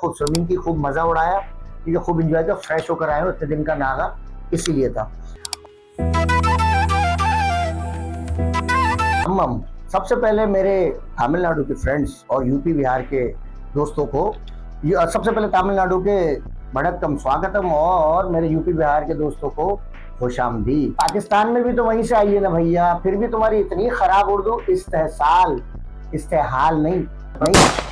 खूब स्विमिंग की, खूब मजा उड़ाया, ठीक है, खूब इंजॉय किया, फ्रेश होकर आए हो, इतने दिन का नागा इसीलिए था। हम सबसे पहले मेरे तमिलनाडु के फ्रेंड्स और यूपी बिहार के दोस्तों को सबसे पहले तमिलनाडु के वड़क्कम स्वागतम, और मेरे यूपी बिहार के दोस्तों को खुशामदी। पाकिस्तान में भी तो वहीं से आई है ना भैया, फिर भी तुम्हारी इतनी खराब उर्दू, इस्तेहसाल, इस्तेहाल नहीं नहीं।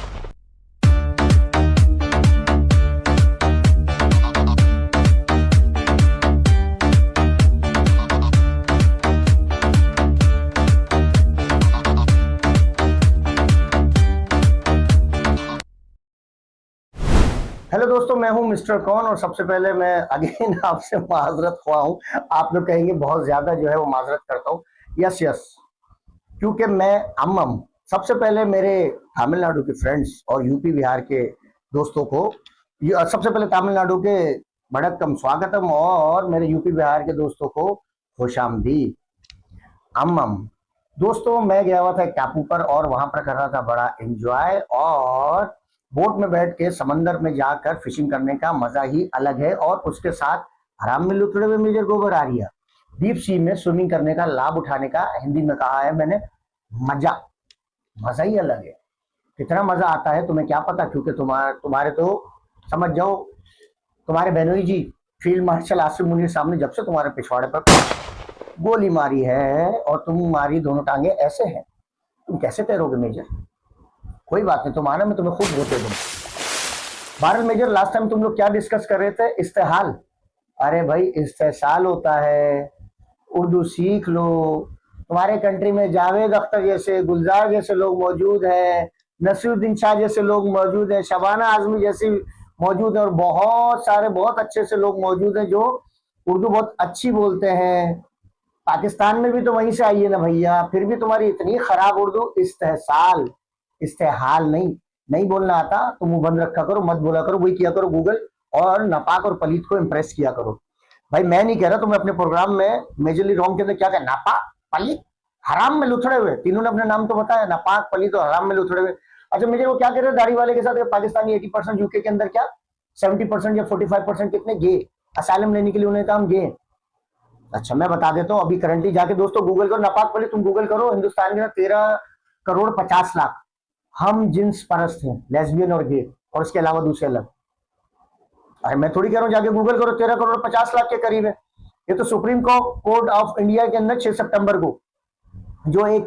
हेलो दोस्तों, मैं हूं मिस्टर कौन, और सबसे पहले मैं अगेन आपसे माजरत हुआ हूं। आप लोग कहेंगे बहुत ज्यादा जो है वो माजरत करता हूं। यस यस, क्योंकि मैं अम्मम सबसे पहले मेरे तमिलनाडु के फ्रेंड्स और यूपी बिहार के दोस्तों को सबसे पहले तमिलनाडु के वड़क्कम स्वागतम, और मेरे यूपी बिहार के दोस्तों को खुशामदी। अम्मम दोस्तों, मैं गया हुआ था टापू पर और वहां पर कर रहा था बड़ा एंजॉय, और बोट में बैठ के समंदर में जाकर फिशिंग करने का मजा ही अलग है। और उसके साथ हराम में लुथड़े हुए मेजर गोबर आ रही है, डीप सी में स्विमिंग करने का लाभ उठाने का, हिंदी में कहा है मैंने, मजा, मजा ही अलग है। कितना मजा आता है तुम्हें क्या पता, क्योंकि तुम्हारे तो समझ जाओ, तुम्हारे बहनोई जी फील्ड मार्शल आसिफ मुनीर साहब ने जब से तुम्हारे पिछवाड़े पर गोली मारी है और तुम्हारी दोनों टांगे ऐसे हैं, तुम कैसे तैरोगे मेजर? कोई बात नहीं, तुम आना, मैं तुम्हें खूब धोते दूँ। भारत मेजर, लास्ट टाइम तुम लोग क्या डिस्कस कर रहे थे? इस्तेहाल। अरे भाई, इस्तेसाल होता है, उर्दू सीख लो। तुम्हारे कंट्री में जावेद अख्तर जैसे, गुलजार जैसे लोग मौजूद हैं, नसीरुद्दीन शाह जैसे लोग मौजूद हैं, शबाना आजमी जैसी मौजूद है, और बहुत सारे बहुत अच्छे से लोग मौजूद हैं जो उर्दू बहुत अच्छी बोलते हैं। पाकिस्तान में भी तो वहीं से आई है ना भैया, फिर भी तुम्हारी इतनी खराब उर्दू, इस्तेहसाल, इस्तेहाल नहीं नहीं बोलना आता तो मुंह बंद रखा करो, मत बोला करो, वही किया करो गूगल, और नापाक और पलीत को इम्प्रेस किया करो। भाई मैं नहीं कह रहा, तुम्हें अपने प्रोग्राम में मेजरली रॉन्ग के अंदर क्या कहा, नापाक, पलीत, हराम में लुथड़े हुए, तीनों ने अपने नाम तो बताया, नापाक, पलीत और हराम में लुथड़े हुए। अच्छा मेजर, वो क्या कह रहे हैं दाढ़ी वाले के साथ, पाकिस्तानी 80% यूके के अंदर क्या 70% या 45% कितने गे असाइलम लेने के लिए उन्हें काम गे। अच्छा मैं बता देता हूँ, अभी करंटली जाके दोस्तों गूगल करो, नापाक पलीत तुम गूगल करो, हिंदुस्तान के 13 करोड़ 50 लाख हम जिन्स परस्त हैं, लेस्बियन और गे, और इसके अलावा दूसरे अलग। अरे मैं थोड़ी कह रहा हूँ, जाके गूगल करो, 13 करोड़ 50 लाख के करीब है। ये तो सुप्रीम कोर्ट ऑफ इंडिया के अंदर 6 सितंबर को जो एक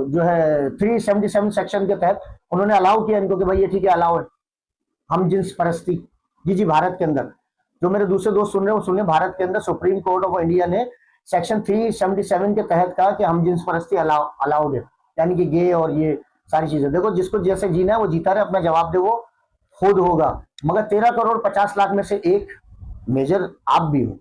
जो है 377 सेक्शन के तहत उन्होंने अलाउ किया इनको कि भाई ये ठीक है, अलाउ है हम जिन्स परस्ती। जी जी, भारत के अंदर, जो मेरे दूसरे दोस्त सुन रहे हो सुनिए, भारत के अंदर सुप्रीम कोर्ट ऑफ इंडिया ने सेक्शन 377 के तहत कहा कि हम जिन्स परस्ती अलाउड है, यानी कि गे और ये सारी चीजें। देखो जिसको जैसे जीना है वो जीता रहे, अपना जवाब दे वो खुद होगा, मगर 13 करोड़ 50 लाख में से एक मेजर आप भी हो।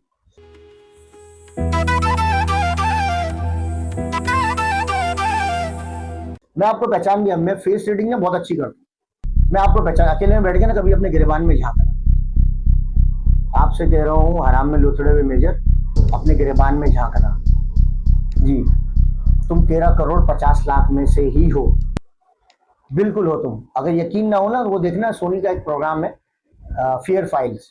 मैं आपको पहचान गया, मैं फेस रीडिंग ना बहुत अच्छी करता हूँ, मैं आपको पहचान, अकेले में बैठ के ना कभी अपने गिरबान में झांकना। आपसे कह रहा हूँ, हराम में लुथड़े हुए मेजर, अपने गिरबान में झांकना। जी, तुम 13 करोड़ 50 लाख में से ही हो, बिल्कुल हो तुम। अगर यकीन ना हो ना, वो देखना, सोनी का एक प्रोग्राम है फियर फाइल्स,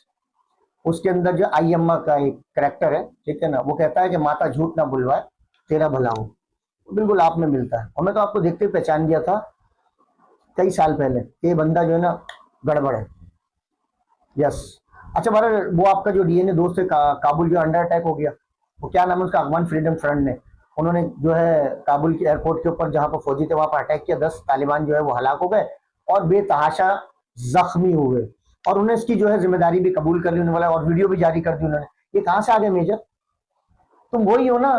उसके अंदर जो आई अम्मा का एक करेक्टर है, ठीक है ना, वो कहता है कि माता झूठ ना बुलवाए, तेरा भला हो। बिल्कुल आप में मिलता है, और मैं तो आपको देखते ही पहचान गया था कई साल पहले, ये बंदा जो है ना गड़बड़ है। यस। अच्छा हमारा वो आपका जो डीएनए दोस्त है काबुल जो अंडर अटैक हो गया, वो क्या नाम है उसका, अफगान फ्रीडम फ्रंट ने, उन्होंने जो है काबुल के एयरपोर्ट के ऊपर जहां पर फौजी थे वहां पर अटैक किया, 10 तालिबान जो है वो हलाक हो गए और बेतहाशा जख्मी हुए, और उन्हें इसकी जो है जिम्मेदारी भी कबूल कर ली उन्होंने, और वीडियो भी जारी कर दी उन्होंने। ये कहां से आ गए मेजर? तुम वही हो ना,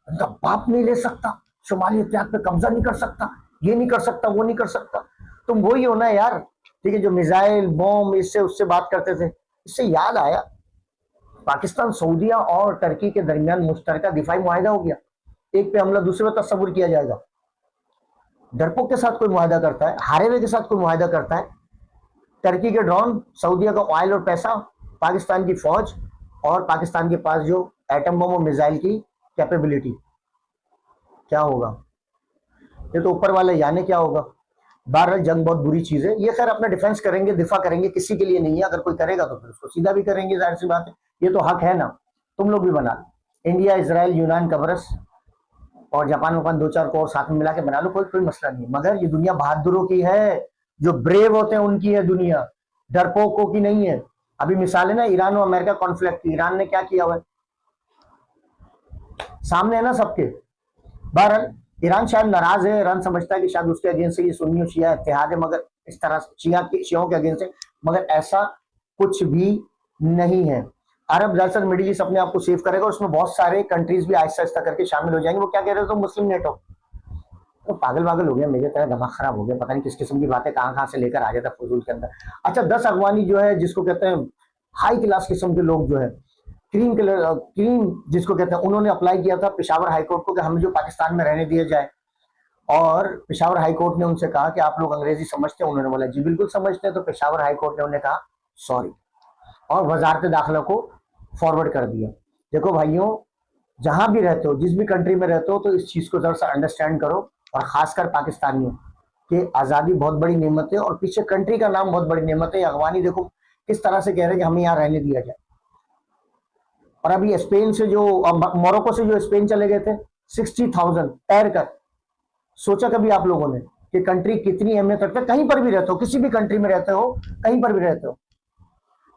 उनका बाप नहीं ले सकता, शुमाली इत्तेहाद पे कब्जा नहीं कर सकता, ये नहीं कर सकता, वो नहीं कर सकता। तुम वही हो ना यार, ठीक है, जो मिसाइल बॉम्ब इससे उससे बात करते थे। इससे याद आया, पाकिस्तान सऊदीया और टर्की के दरमियान मुश्तरका दिफाई मुआहिदा हो गया, एक पे हमला दूसरे पे तस्वुर किया जाएगा। डरपोक के साथ कोई मुआहिदा करता है, हारे हुए के साथ कोई मुआहिदा करता है, टर्की के ड्रोन, सऊदीया का ऑयल और पैसा, पाकिस्तान की फौज, और पाकिस्तान के पास जो एटम बम और मिसाइल की कैपेबिलिटी, क्या होगा? ये तो ऊपर वाले जाने क्या होगा। बहरहाल जंग बहुत बुरी चीज है, ये खैर अपना डिफेंस करेंगे, दिफा करेंगे, किसी के लिए नहीं है, अगर कोई करेगा तो फिर उसको सीधा भी करेंगे, जाहिर सी बात है, ये तो हक है ना। तुम लोग भी बना लो, इंडिया, इसराइल, यूनान, कब्रस और जापान वापान दो चार को और साथ में मिला के बना लो, कोई कोई मसला नहीं, मगर ये दुनिया बहादुरों की है, जो ब्रेव होते हैं उनकी है दुनिया, डरपोकों की नहीं है। अभी मिसाल है ना ईरान और अमेरिका कॉन्फ्लिक्ट की, ईरान ने क्या किया हुआ है सामने है ना सबके। बहरहाल ईरान शायद नाराज है, ईरान समझता है कि शायद उसके अगेंस्ट से ये सुन्नी और शिया इत्तेहाद है, मगर इस तरह शियों के अगेंस्ट है, मगर ऐसा कुछ भी नहीं है। अरब जालसर मिडिल ईस्ट अपने आप को सेव करेगा, उसमें बहुत सारे कंट्रीज भी आहिस्ता आहिस्ता करके शामिल हो जाएंगे। वो क्या कह रहे थे तो मुस्लिम नेटवर्क, तो पागल पागल हो गया, मेरे तरह दिमाग खराब हो गया, पता नहीं किस किस्म की बातें कहाँ कहाँ से लेकर आ जाता फजूल के अंदर। अच्छा 10 अगवानी जो है जिसको कहते हैं हाई क्लास किस्म के लोग जो है, क्रीम कलर क्रीम जिसको कहते हैं, उन्होंने अप्लाई किया था पेशावर हाईकोर्ट को कि हमें जो पाकिस्तान में रहने दिया जाए, और पेशावर हाईकोर्ट ने उनसे कहा कि आप लोग अंग्रेजी समझते हैं, उन्होंने बोला जी बिल्कुल समझते हैं, तो पेशावर हाईकोर्ट ने उन्हें कहा सॉरी, और वजारत दाखिला को फॉरवर्ड कर दिया। देखो भाइयों, जहां भी रहते हो, जिस भी कंट्री में रहते हो, तो इस चीज को जरा सा अंडरस्टैंड करो, और खासकर पाकिस्तानियों कि आज़ादी बहुत बड़ी नेमत है, और पीछे कंट्री का नाम बहुत बड़ी नेमत है। अगवानी देखो किस तरह से कह रहे हैं कि हमें यहाँ रहने दिया जाए, और अभी स्पेन से जो मोरक्को से जो स्पेन चले गए थे 60,000 तैर कर, सोचा कभी आप लोगों ने कि कंट्री कितनी अहमियत रखता है? कहीं पर भी रहते हो, किसी भी कंट्री में रहते हो, कहीं पर भी रहते हो।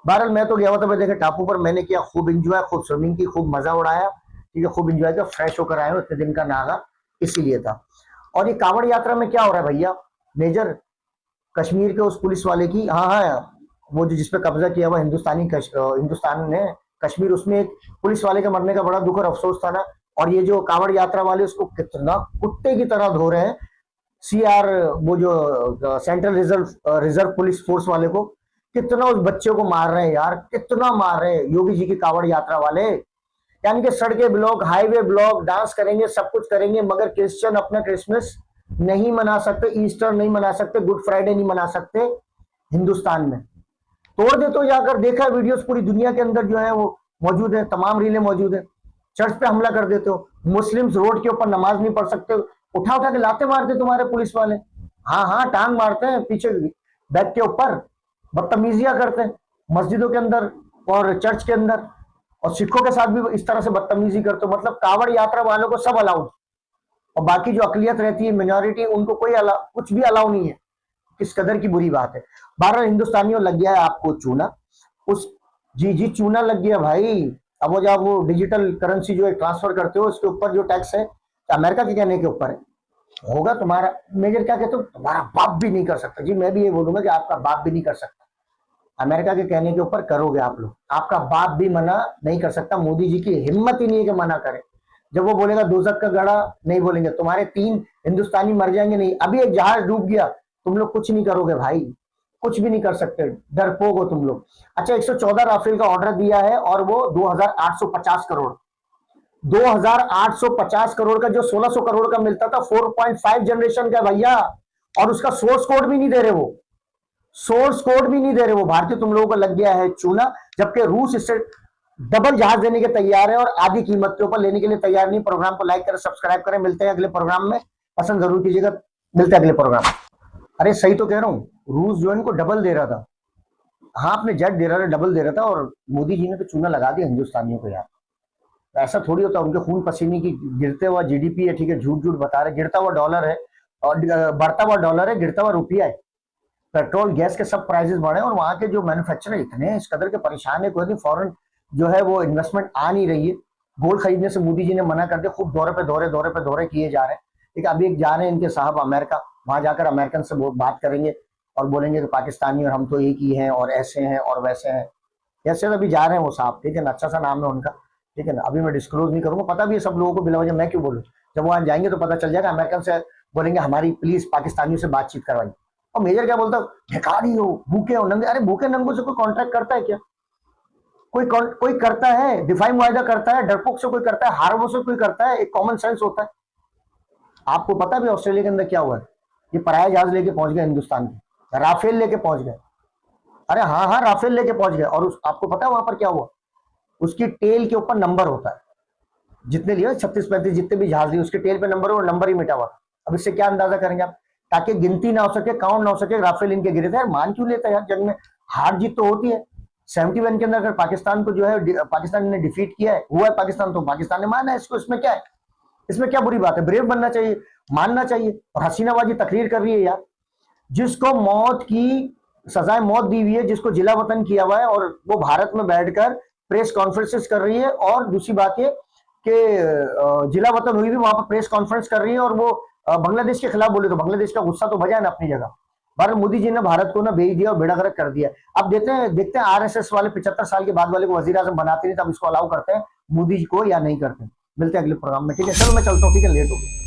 बहरहाल मैं तो गया हुआ था, मैं देखा टापू पर, मैंने किया खूब इंजॉय, खूब स्विमिंग की, खूब मजा उड़ाया, ठीक है, खूब इंजॉय किया, फ्रेश होकर आए, इतने दिन का नागा इसीलिए था। और ये कांवड़ यात्रा में क्या हो रहा है भैया, मेजर कश्मीर के उस पुलिस वाले की, हाँ हाँ, वो जो जिसपे कब्जा किया हुआ हिंदुस्तान ने कश्मीर, उसमें एक पुलिस वाले के मरने का बड़ा दुख और अफसोस था ना। और ये जो कांवड़ यात्रा वाले उसको कितना कुत्ते की तरह धो रहे हैं, सीआर, वो जो सेंट्रल रिजर्व पुलिस फोर्स वाले को, कितना उस बच्चे को मार रहे हैं यार, कितना मार रहे हैं योगी जी की कांवड़ यात्रा वाले। यानी कि सड़कें ब्लॉक, हाईवे ब्लॉक, डांस करेंगे, सब कुछ करेंगे, मगर क्रिश्चियन अपना क्रिसमस नहीं मना सकते, ईस्टर नहीं मना सकते, गुड फ्राइडे नहीं मना सकते हिंदुस्तान में। तोड़ दे तो जाकर, देखा वीडियोस पूरी दुनिया के अंदर जो है वो मौजूद है, तमाम रीलें मौजूद है। चर्च पे हमला कर देते हो, मुस्लिम्स रोड के ऊपर नमाज नहीं पढ़ सकते, उठा उठा के लाते मारते तुम्हारे पुलिस वाले, हाँ हाँ, टांग मारते हैं पीछे बैग के ऊपर, बदतमीजियां करते हैं मस्जिदों के अंदर और चर्च के अंदर, और सिखों के साथ भी इस तरह से बदतमीजी करते हो। मतलब कांवड़ यात्रा वालों को सब अलाउड, और बाकी जो अकलियत रहती है, मिनॉरिटी, उनको कोई कुछ भी अलाउ नहीं है। किस कदर की बुरी बात है। 12 हिंदुस्तानियों लग गया है आपको चूना, उस, जी जी चूना लग गया भाई। अब वो जब वो डिजिटल करेंसी जो है ट्रांसफर करते हो, उसके ऊपर जो टैक्स है अमेरिका के कहने के ऊपर है, होगा तुम्हारा, मेजर क्या कहते हो, तुम्हारा बाप भी नहीं कर सकता। जी मैं भी ये बोलूंगा कि आपका बाप भी नहीं कर सकता, अमेरिका के कहने के ऊपर करोगे आप लोग, आपका बाप भी मना नहीं कर सकता। मोदी जी की हिम्मत ही नहीं है कि मना करे। जब वो बोलेगा दोजक का गड़ा, नहीं बोलेंगे, तुम्हारे 3 हिंदुस्तानी मर जाएंगे नहीं। अभी एक जहाज डूब गया, तुम लोग कुछ नहीं करोगे भाई, कुछ भी नहीं कर सकते, डरपोक हो तुम लोग। अच्छा 114 राफेल का ऑर्डर दिया है, और वो 2850 करोड़, 2850 करोड़ का, जो 1600 करोड़ का मिलता था 4.5 जनरेशन का भैया, और उसका सोर्स कोड भी नहीं दे रहे, वो सोर्स कोड भी नहीं दे रहे वो भारतीय, तुम लोगों को लग गया है चूना। जबकि रूस इससे डबल जहाज देने के तैयार है, और आधी कीमत के ऊपर लेने के लिए तैयार नहीं। प्रोग्राम को लाइक करें, सब्सक्राइब करें, मिलते हैं अगले प्रोग्राम में, पसंद जरूर कीजिएगा, मिलते हैं अगले प्रोग्राम। अरे सही तो कह रहा हूँ, रूस जो है इनको डबल दे रहा था, हाँ अपने जेट दे रहा था, डबल दे रहा था, और मोदी जी ने तो चूना लगा दिया हिंदुस्तानियों को यार। ऐसा थोड़ी होता, उनके खून पसीने की गिरते हुआ जीडीपी है, ठीक है, झूठ झूठ बता रहे, गिरता हुआ डॉलर है, और बढ़ता हुआ डॉलर है, गिरता हुआ रुपया है, पेट्रोल गैस के सब प्राइसेस बढ़े, और वहां के जो मैन्युफैक्चरर इतने इस कदर के परेशान है, कोई फॉरेन जो है वो इन्वेस्टमेंट आ नहीं रही है। गोल्ड खरीदने से मोदी जी ने मना कर दिया, खूब दौरे पे दौरे किए जा रहे हैं। ठीक है, अभी एक जा रहे हैं इनके साहब अमेरिका, वहां जाकर अमेरिकन से बात करेंगे, और बोलेंगे कि पाकिस्तानी और हम तो एक ही हैं, और ऐसे हैं और वैसे हैं। ऐसे अभी जा रहे हैं वो साहब, ठीक है ना, अच्छा सा नाम है उनका, ठीक है ना, अभी मैं डिस्क्लोज नहीं करूंगा, पता भी है सब लोगों को, बिला वजह मैं क्यों बोलूँ। जब वहां जाएंगे तो पता चल जाएगा, अमेरिकन से बोलेंगे हमारी प्लीज पाकिस्तानियों से बातचीत करवाइए। और मेजर क्या बोलता, भिखारी हो, भूखे हो, नंगे। अरे भूखे नंगों से कोई कॉन्ट्रैक्ट करता है क्या? कोई करता है? दिफाई मुआहदा करता है? डरपोक से कोई करता है? हार्बो से कोई करता है? एक कॉमन सेंस होता है। आपको पता भी ऑस्ट्रेलिया के अंदर क्या हुआ है, ये पराया जहाज लेके पहुंच गए हिंदुस्तान के, राफेल लेके पहुंच गए। अरे हाँ हाँ, राफेल लेके पहुंच गए, और आपको पता है वहां पर क्या हुआ, उसकी टेल के ऊपर नंबर होता है, जितने लिए 36-35 जितने भी जहाज लिए, उसके टेल पे नंबर और नंबर ही मिटा हुआ। अब इससे क्या अंदाजा करेंगे आप, ताकि गिनती ना हो सके, काउंट ना हो सके, राफेल इनके गिरे थे। यार मान क्यों लेता है यार, जंग में हार जीत तो होती है। 71 के अंदर अगर पाकिस्तान को जो है पाकिस्तान ने डिफीट किया है, हुआ है पाकिस्तान, तो पाकिस्तान ने माना है इसको, इसमें क्या है, इसमें क्या बुरी बात है। ब्रेव बनना चाहिए, मानना चाहिए। और हसीनाबाजी तकरीर कर रही है यार, जिसको मौत की सजाए मौत दी हुई है, जिसको जिला वतन किया हुआ है, और वो भारत में बैठकर प्रेस कॉन्फ्रेंसेस कर रही है। और दूसरी बात ये कि जिला वतन हुई भी वहां पर प्रेस कॉन्फ्रेंस कर रही है, और वो बांग्लादेश के खिलाफ बोले, तो बांग्लादेश का गुस्सा तो बजा है ना अपनी जगह। भारत मोदी जी ने भारत को ना भेज दिया और बेड़ागर्क कर दिया। अब देखते हैं आरएसएस वाले 75 साल के बाद वाले को वजीर आजम बनाते नहीं, तब इसको अलाउ करते हैं मोदी जी को या नहीं करते। मिलते हैं अगले प्रोग्राम में, ठीक है। चलो मैं चलता हूँ, ठीक है, लेट हो गया।